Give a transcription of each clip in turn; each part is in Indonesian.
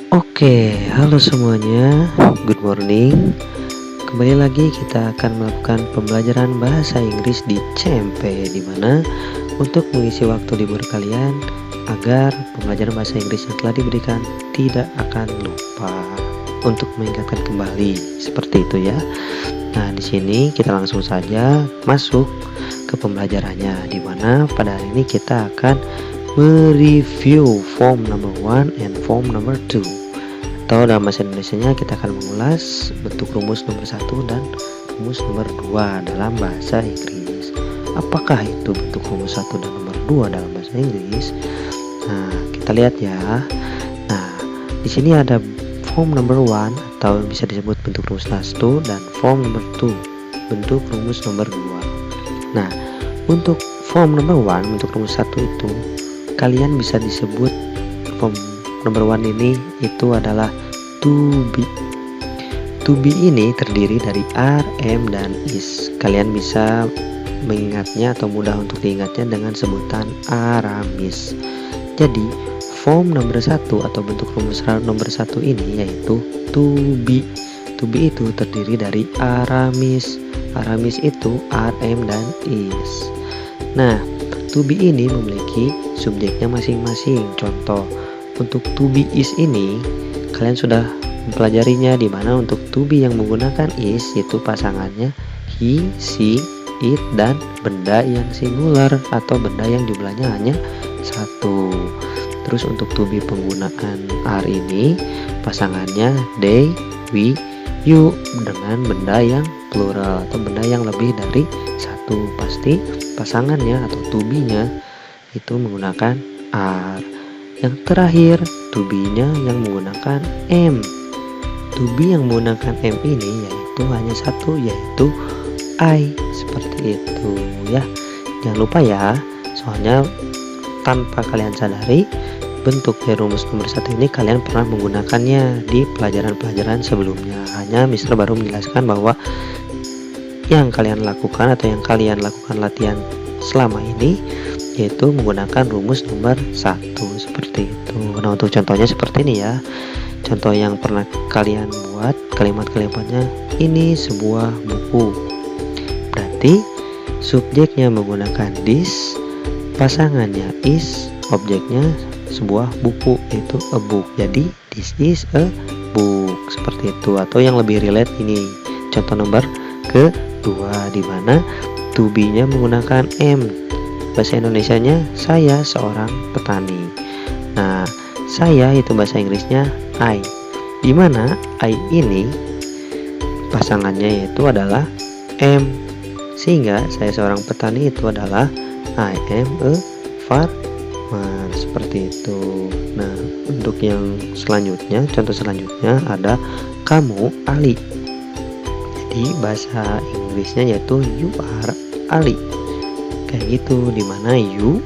Oke, halo semuanya, good morning. Kembali lagi kita akan melakukan pembelajaran bahasa Inggris di CMP, di mana untuk mengisi waktu libur kalian agar pembelajaran bahasa Inggris yang telah diberikan tidak akan lupa, untuk mengingatkan kembali seperti itu ya. Nah, di sini kita langsung saja masuk ke pembelajarannya, di mana pada hari ini kita akan mereview form number 1 and form number 2, atau dalam bahasa Indonesianya kita akan mengulas bentuk rumus nomor 1 dan rumus nomor 2 dalam bahasa Inggris. Apakah itu bentuk rumus 1 dan nomor 2 dalam bahasa Inggris? Nah, kita lihat ya. Nah, di sini ada form number 1 atau bisa disebut bentuk rumus 1 dan form number 2, bentuk rumus nomor 2. Nah, untuk form number 1, bentuk rumus 1 itu kalian bisa disebut form number 1 ini itu adalah to be. To be ini terdiri dari are, am, dan is. Kalian bisa mengingatnya atau mudah untuk diingatnya dengan sebutan Aramis. Jadi form nomor 1 atau bentuk rumus nomor 1 ini yaitu to be. To be itu terdiri dari Aramis. Aramis itu are, am, dan is. Nah, to be ini memiliki subjeknya masing-masing. Contoh, untuk to be is ini kalian sudah mempelajarinya, di mana untuk to be yang menggunakan is itu pasangannya he, she, it, dan benda yang singular atau benda yang jumlahnya hanya satu. Terus untuk to be penggunaan are ini pasangannya they, we, you dengan benda yang plural atau benda yang lebih dari satu. Pasti pasangannya atau to be-nya itu menggunakan are. Yang terakhir, to be-nya yang menggunakan am. To be yang menggunakan am ini yaitu hanya satu, yaitu I. Seperti itu ya. Jangan lupa ya, soalnya tanpa kalian sadari bentuk dari rumus nomor 1 ini kalian pernah menggunakannya di pelajaran-pelajaran sebelumnya. Hanya Mister baru menjelaskan bahwa yang kalian lakukan atau yang kalian lakukan latihan selama ini yaitu menggunakan rumus nomor 1 seperti itu. Nah, untuk contohnya seperti ini ya. Contoh yang pernah kalian buat, kalimat-kalimatnya ini sebuah buku. Berarti subjeknya menggunakan this, pasangannya is, objeknya sebuah buku yaitu a book. Jadi this is a book seperti itu. Atau yang lebih relate ini contoh nomor kedua, di mana to be-nya menggunakan am. Bahasa Indonesianya saya seorang petani. Nah, saya itu bahasa Inggrisnya I. Di mana I ini pasangannya yaitu adalah am. Sehingga saya seorang petani itu adalah I am a farmer. Seperti itu. Nah, untuk yang selanjutnya, contoh selanjutnya ada kamu Ali. Jadi bahasa Inggrisnya yaitu you are Ali. Kayak gitu, dimana you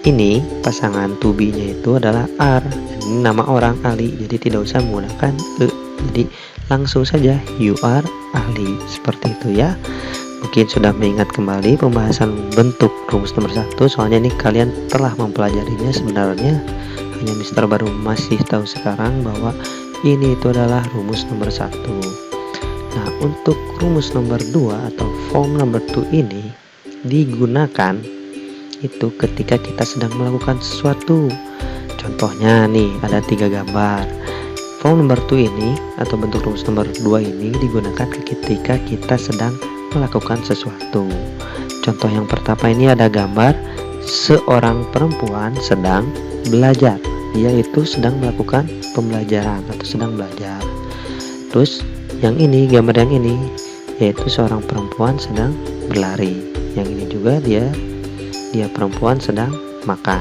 ini pasangan to be nya itu adalah are, ini nama orang Ali, jadi tidak usah menggunakan e, jadi langsung saja you are Ali. Seperti itu ya. Mungkin sudah mengingat kembali pembahasan bentuk rumus nomor 1, soalnya ini kalian telah mempelajarinya sebenarnya, hanya Mister baru masih tahu sekarang bahwa ini itu adalah rumus nomor 1. Nah, untuk rumus nomor 2 atau form number 2 ini digunakan itu ketika kita sedang melakukan sesuatu. Contohnya nih, ada 3 gambar. Form number 2 ini atau bentuk rumus nomor 2 ini digunakan ketika kita sedang melakukan sesuatu. Contoh yang pertama ini ada gambar seorang perempuan sedang belajar. Dia itu sedang melakukan pembelajaran atau sedang belajar. Terus yang ini, gambar yang ini yaitu seorang perempuan sedang berlari. Yang ini juga dia perempuan sedang makan.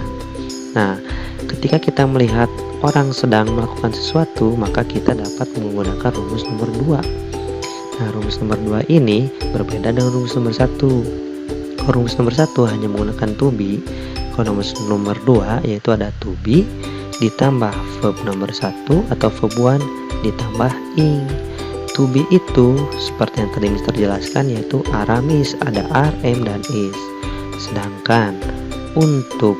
Nah, ketika kita melihat orang sedang melakukan sesuatu, maka kita dapat menggunakan rumus nomor 2. Nah, rumus nomor 2 ini berbeda dengan rumus nomor 1. Kalau rumus nomor 1 hanya menggunakan to be, kalau rumus nomor 2 yaitu ada to be ditambah verb nomor 1 atau verb 1 ditambah ing. To be itu seperti yang tadi Mister jelaskan yaitu Aramis, ada are, am, dan is. Sedangkan untuk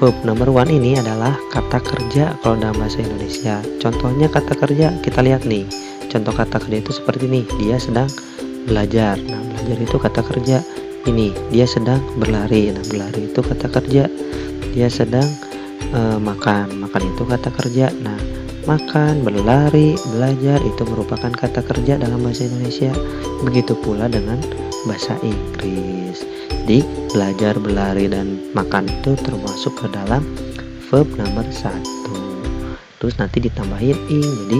verb number one ini adalah kata kerja kalau dalam bahasa Indonesia. Contohnya kata kerja, kita lihat nih. Contoh kata kerja itu seperti ini, dia sedang belajar. Nah, belajar itu kata kerja. Ini, dia sedang berlari. Nah, berlari itu kata kerja. Dia sedang makan. Makan itu kata kerja. Nah, makan, berlari, belajar itu merupakan kata kerja dalam bahasa Indonesia. Begitu pula dengan bahasa Inggris. Jadi belajar, berlari, dan makan itu termasuk ke dalam verb number 1. Terus nanti ditambahin ing. Jadi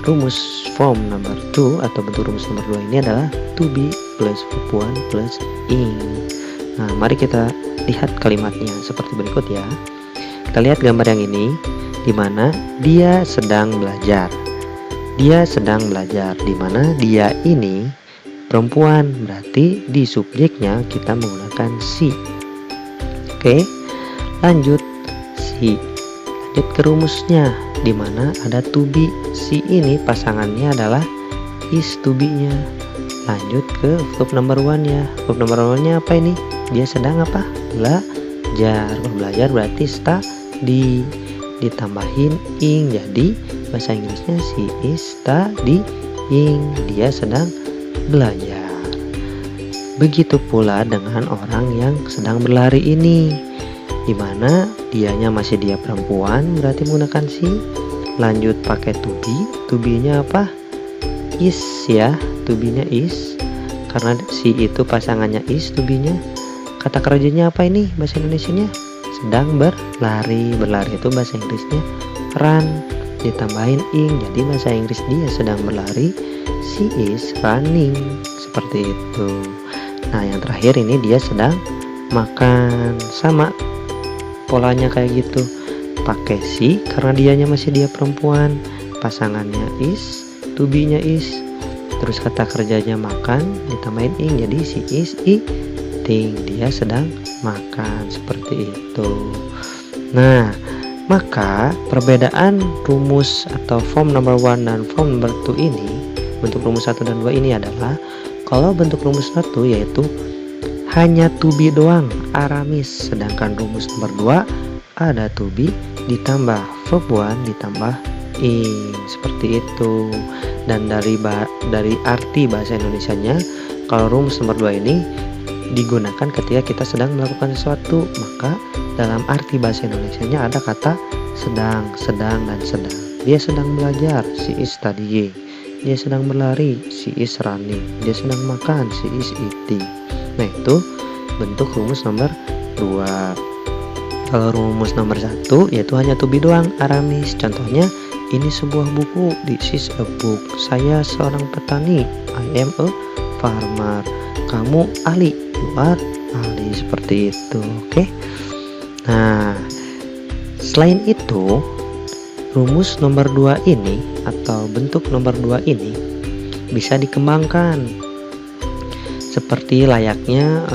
rumus form number 2 atau bentuk rumus nomor 2 ini adalah to be plus verb 1 plus ing. Nah, mari kita lihat kalimatnya seperti berikut ya. Kita lihat gambar yang ini, di mana dia sedang belajar. Dia sedang belajar, di mana dia ini perempuan, berarti di subjeknya kita menggunakan she. Oke, lanjut she. Lanjut ke rumusnya, di mana ada to be. She ini pasangannya adalah is to be-nya. Lanjut ke verb number 1 ya. Verb number 1-nya apa ini? Dia sedang apa? Belajar. Belajar berarti study. Ditambahin ing, jadi bahasa Inggrisnya she is studying. Dia sedang belajar. Begitu pula dengan orang yang sedang berlari ini, dimana dianya masih dia perempuan, berarti menggunakan she. Lanjut pakai to be. To be-nya apa? Is ya. To be-nya is, karena she itu pasangannya is. To be-nya kata kerjanya apa ini bahasa Indonesianya? Sedang berlari. Berlari itu bahasa Inggrisnya run. Ditambahin ing, jadi bahasa Inggris dia sedang berlari, she is running. Seperti itu. Nah, yang terakhir ini dia sedang makan. Sama polanya kayak gitu. Pakai she karena dianya masih dia perempuan, pasangannya is, to be-nya is. Terus kata kerjanya makan, ditambahin ing, jadi she is eating. Dia sedang makan. Seperti itu. Nah, maka perbedaan rumus atau form number 1 dan form number 2 ini, bentuk rumus 1 dan 2 ini adalah, kalau bentuk rumus 1 yaitu hanya to be doang, Aramis. Sedangkan rumus nomor 2 ada to be ditambah verb 1 ditambah ing. Seperti itu. Dan dari arti bahasa Indonesianya, kalau rumus nomor 2 ini digunakan ketika kita sedang melakukan sesuatu, maka dalam arti bahasa Indonesianya ada kata sedang, dan sedang. Dia sedang belajar, she is studying. Dia sedang berlari, she is running. Dia sedang makan, she is eating. Nah, itu bentuk rumus nomor 2. Kalau rumus nomor 1 yaitu hanya to be doang, Aramis. Contohnya, ini sebuah buku, this is a book. Saya seorang petani, I am a farmer. Kamu ahli, you are ahli. Seperti itu. Oke. Nah, selain itu, rumus nomor 2 ini atau bentuk nomor 2 ini bisa dikembangkan seperti layaknya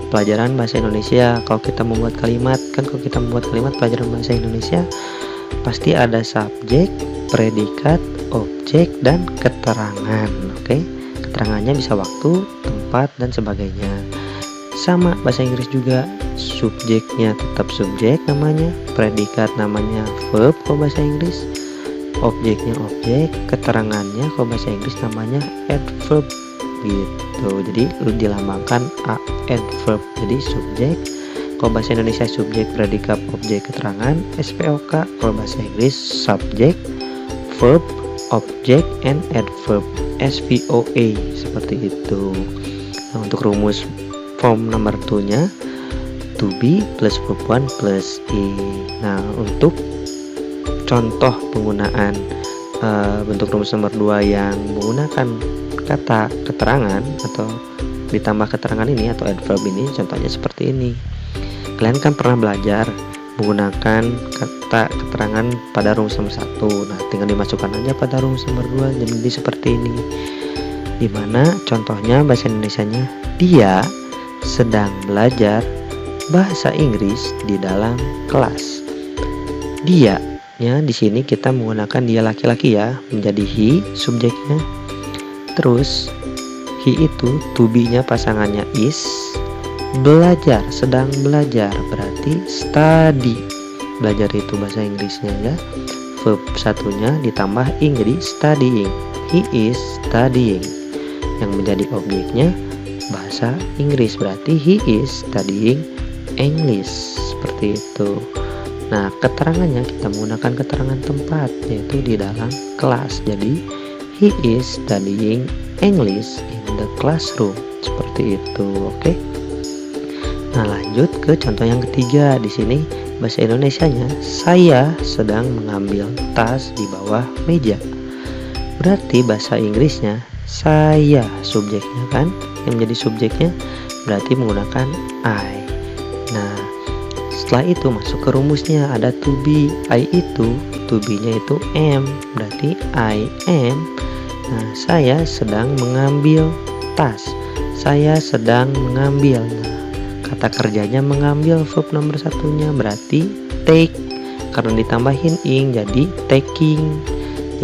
pelajaran bahasa Indonesia. Kalau kita membuat kalimat, pelajaran bahasa Indonesia pasti ada subjek, predikat, objek, dan keterangan. Oke, keterangannya bisa waktu, tempat, dan sebagainya. Sama bahasa Inggris juga, subjeknya tetap subjek namanya, predikat namanya verb kalau bahasa Inggris, objeknya objek, keterangannya kalau bahasa Inggris namanya adverb gitu. Jadi dilambangkan adverb. Jadi subjek kalau bahasa Indonesia subjek, predikat, objek, keterangan. SPOK kalau bahasa Inggris subjek, verb, object, and adverb. SVOA seperti itu. Nah, untuk rumus form nomor 2 nya to be plus verb 1 plus ing. Nah, untuk contoh penggunaan bentuk rumus nomor 2 yang menggunakan kata keterangan atau ditambah keterangan ini atau adverb ini, contohnya seperti ini. Kalian kan pernah belajar menggunakan kata keterangan pada rumus nomor 1. Nah, tinggal dimasukkan aja pada rumus nomor 2 jadi seperti ini. Dimana contohnya bahasa Indonesianya, dia sedang belajar bahasa Inggris di dalam kelas. Dia-nya di sini kita menggunakan dia laki-laki ya, menjadi he subjeknya. Terus he itu to be-nya pasangannya is, belajar, sedang belajar berarti study. belajar itu bahasa Inggrisnya ya. Verb satunya ditambah ing jadi studying. He is studying. Yang menjadi objeknya bahasa Inggris, berarti he is studying English, seperti itu. Nah, keterangannya kita menggunakan keterangan tempat, yaitu di dalam kelas. Jadi he is studying English in the classroom, seperti itu. Oke. Nah, lanjut ke contoh yang ketiga. Di sini bahasa Indonesianya, saya sedang mengambil tas di bawah meja. Berarti bahasa Inggrisnya saya, subjeknya kan, yang menjadi subjeknya berarti menggunakan I. Nah, setelah itu masuk ke rumusnya, ada to be. I itu, to be-nya itu am, berarti I am. Nah, saya sedang mengambil tas. Saya sedang mengambil. Nah, kata kerjanya mengambil, verb nomor satunya berarti take, karena ditambahin ing jadi taking.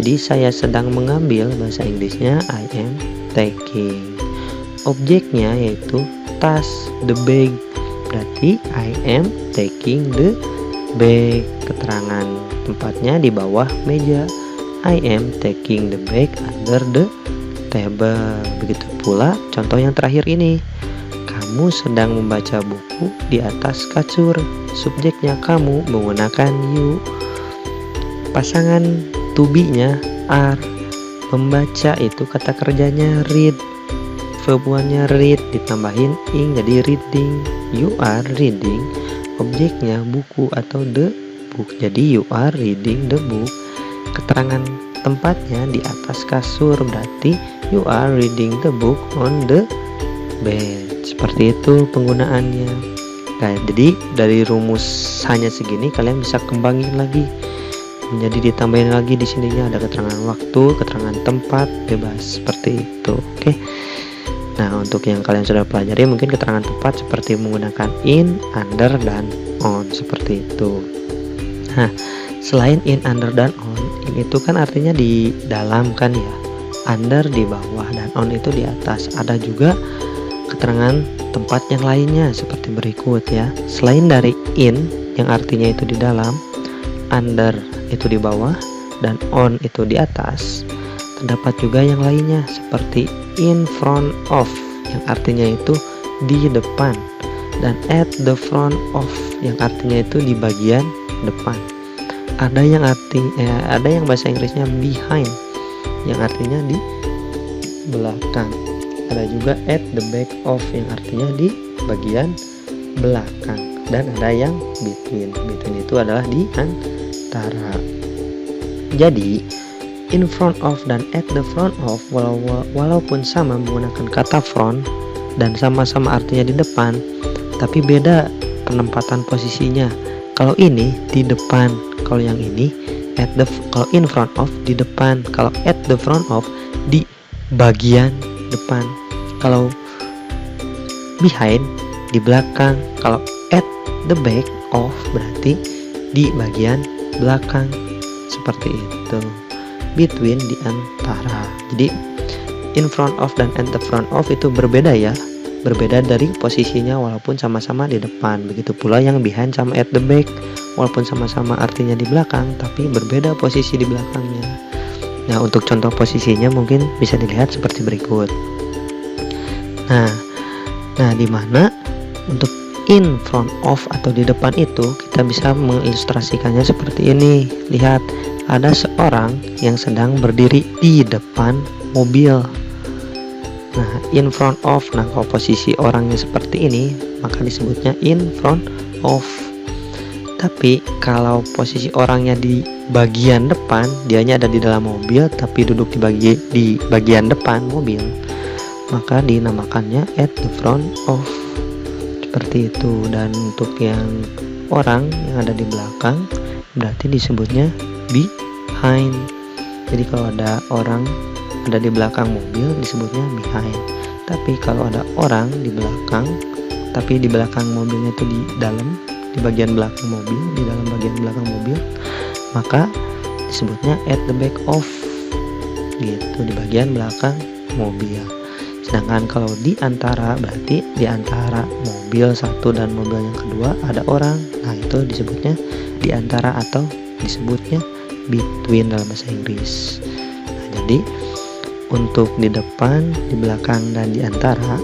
Jadi saya sedang mengambil, bahasa Inggrisnya I am taking. Objeknya yaitu tas, the bag, berarti I am taking the bag. Keterangan tempatnya di bawah meja, I am taking the bag under the table. Begitu pula contoh yang terakhir ini, kamu sedang membaca buku di atas kasur. Subjeknya kamu menggunakan you. Pasangan to be-nya are. Membaca itu kata kerjanya read. Verb one-nya read ditambahin ing jadi reading. You are reading. Objeknya buku atau the book. Jadi you are reading the book. Keterangan tempatnya di atas kasur, berarti you are reading the book on the bed. Seperti itu penggunaannya. Nah, jadi dari rumus hanya segini kalian bisa kembangin lagi menjadi ditambahin lagi. Di sininya ada keterangan waktu, keterangan tempat, bebas, seperti itu. Oke. Nah, untuk yang kalian sudah pelajari mungkin keterangan tempat seperti menggunakan in, under, dan on, seperti itu. Nah, selain in, under, dan on, in itu kan artinya di dalam kan ya, under di bawah, dan on itu di atas. Ada juga keterangan tempat yang lainnya seperti berikut ya. Selain dari in yang artinya itu di dalam, under itu di bawah, dan on itu di atas, terdapat juga yang lainnya seperti in front of yang artinya itu di depan, dan at the front of yang artinya itu di bagian depan. Ada yang bahasa Inggrisnya behind yang artinya di belakang. Ada juga at the back of yang artinya di bagian belakang, dan ada yang between. Between itu adalah di antara. Jadi in front of dan at the front of walaupun sama menggunakan kata front dan sama-sama artinya di depan, tapi beda penempatan posisinya. Kalau ini di depan, kalau yang ini kalau in front of di depan, kalau at the front of di bagian depan, kalau behind di belakang, kalau at the back of berarti di bagian belakang, seperti itu. Between di antara. Jadi in front of dan at the front of itu berbeda ya, berbeda dari posisinya walaupun sama-sama di depan. Begitu pula yang behind sama at the back, walaupun sama-sama artinya di belakang tapi berbeda posisi di belakangnya. Nah, untuk contoh posisinya mungkin bisa dilihat seperti berikut. Nah, di mana untuk in front of atau di depan itu kita bisa mengilustrasikannya seperti ini. Lihat, ada seorang yang sedang berdiri di depan mobil. Nah, in front of. Nah, kalau posisi orangnya seperti ini, maka disebutnya in front of. Tapi kalau posisi orangnya di bagian depan, dianya ada di dalam mobil tapi duduk di bagian depan mobil, maka dinamakannya at the front of. Seperti itu. Dan untuk yang orang yang ada di belakang berarti disebutnya behind. Jadi kalau ada orang ada di belakang mobil disebutnya behind. Tapi kalau ada orang di belakang tapi di belakang mobilnya itu di dalam, di bagian belakang mobil, di dalam bagian belakang mobil, maka disebutnya at the back of, gitu, di bagian belakang mobil. Sedangkan kalau di antara berarti di antara mobil satu dan mobil yang kedua ada orang. Nah, itu disebutnya di antara atau disebutnya between dalam bahasa Inggris. Nah, jadi untuk di depan, di belakang, dan di antara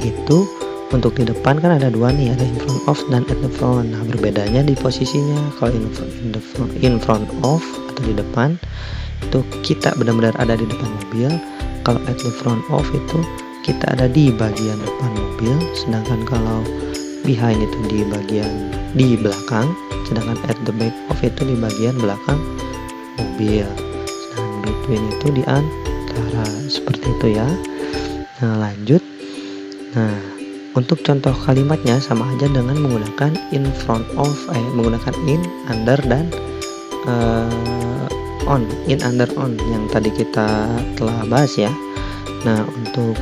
itu, untuk di depan kan ada dua nih, ada in front of dan at the front. Nah, berbedanya di posisinya. Kalau in front of atau di depan itu kita benar-benar ada di depan mobil. Kalau at the front of itu kita ada di bagian depan mobil. Sedangkan kalau behind itu di belakang. Sedangkan at the back of itu di bagian belakang mobil. Sedangkan between itu di antara, seperti itu ya. Nah, lanjut. Nah, untuk contoh kalimatnya sama aja dengan menggunakan in front of, menggunakan in, under, dan on, in, under, on yang tadi kita telah bahas ya. Nah, untuk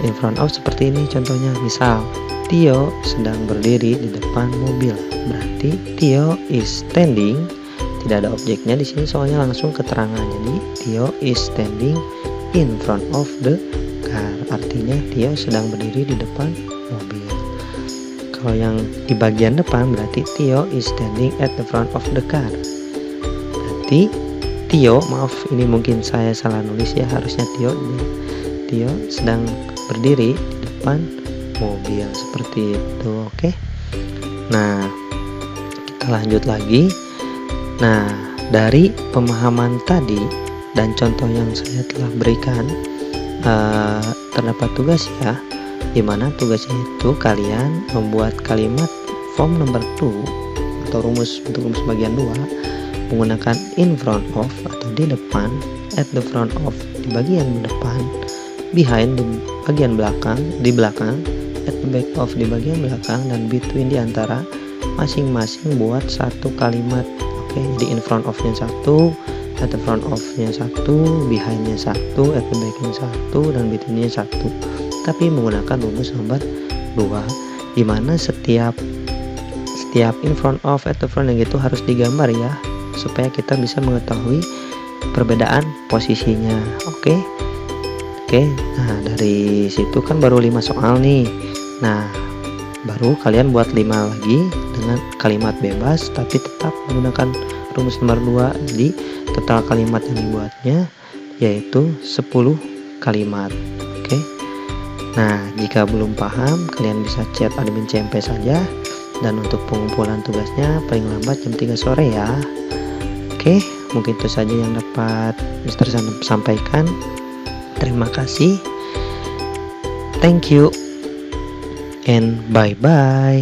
in front of seperti ini contohnya. Misal Tio sedang berdiri di depan mobil, berarti Tio is standing. Tidak ada objeknya di sini soalnya langsung keterangan. Jadi Tio is standing in front of the car. Artinya Tio sedang berdiri di depan mobil. Kalau yang di bagian depan berarti Tio is standing at the front of the car. Berarti Tio, maaf ini mungkin saya salah nulis ya, harusnya Tio sedang berdiri di depan mobil, seperti itu. Oke. Nah, kita lanjut lagi. Nah, dari pemahaman tadi dan contoh yang saya telah berikan, terdapat tugas ya, dimana tugasnya itu kalian membuat kalimat form number 2 atau untuk rumus bagian 2 menggunakan in front of atau di depan, at the front of di bagian depan, behind di bagian belakang, di belakang, at the back of di bagian belakang, dan between di antara, masing-masing buat satu kalimat. Oke, jadi in front of nya 1, at the front of nya 1, behind nya 1, at the back nya 1, dan between nya 1. Tapi menggunakan rumus nomor 2, dimana setiap in front of, at the front yang gitu harus digambar ya, supaya kita bisa mengetahui perbedaan posisinya. Oke. Nah, dari situ kan baru 5 soal nih. Nah, baru kalian buat 5 lagi dengan kalimat bebas tapi tetap menggunakan rumus nomor 2. Jadi total kalimat yang dibuatnya yaitu 10 kalimat. Oke. Nah, jika belum paham kalian bisa chat admin CMP saja, dan untuk pengumpulan tugasnya paling lambat jam 3 sore ya. Oke, mungkin itu saja yang dapat Mister sampaikan. Terima kasih. Thank you and bye-bye.